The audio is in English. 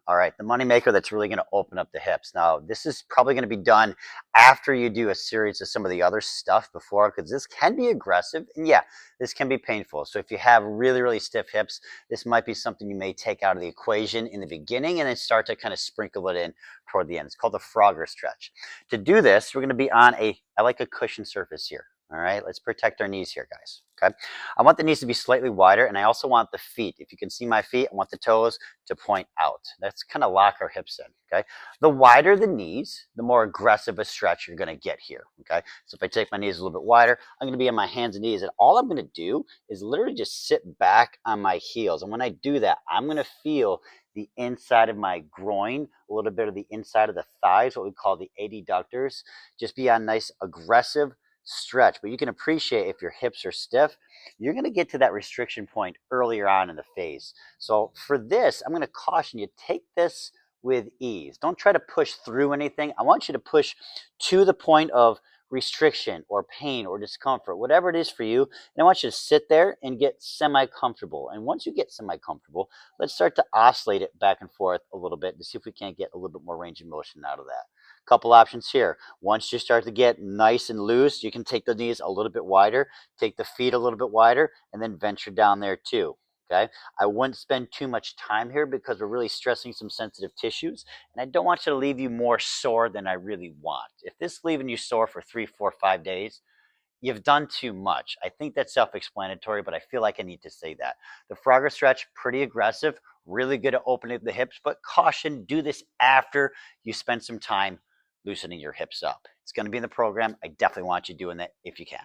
All right, the moneymaker that's really going to open up the hips. Now, this is probably going to be done after you do a series of some of the other stuff before, because this can be aggressive. And yeah, this can be painful. So if you have really, really stiff hips, this might be something you may take out of the equation in the beginning and then start to kind of sprinkle it in toward the end. It's called the Frogger stretch. To do this, we're going to be on I like a cushion surface here. All right, let's protect our knees here, guys. Okay, I want the knees to be slightly wider, and I also want the feet. If you can see my feet, I want the toes to point out. That's kind of lock our hips in. Okay, the wider the knees, the more aggressive a stretch you're going to get here. Okay, so if I take my knees a little bit wider, I'm going to be on my hands and knees, and all I'm going to do is literally just sit back on my heels. And when I do that, I'm going to feel the inside of my groin, a little bit of the inside of the thighs, what we call the adductors, just be on nice aggressive stretch. But you can appreciate if your hips are stiff, you're going to get to that restriction point earlier on in the phase. So for this, I'm going to caution you, take this with ease. Don't try to push through anything. I want you to push to the point of restriction or pain or discomfort, whatever it is for you. And I want you to sit there and get semi-comfortable. And once you get semi-comfortable, let's start to oscillate it back and forth a little bit to see if we can't get a little bit more range of motion out of that. Couple options here. Once you start to get nice and loose, you can take the knees a little bit wider, take the feet a little bit wider, and then venture down there too. Okay, I wouldn't spend too much time here because we're really stressing some sensitive tissues, and I don't want you to leave you more sore than I really want. If this is leaving you sore for 3, 4, 5 days, you've done too much. I think that's self-explanatory, but I feel like I need to say that. The Frogger stretch, pretty aggressive, really good at opening the hips, but caution, do this after you spend some time loosening your hips up. It's going to be in the program. I definitely want you doing that if you can.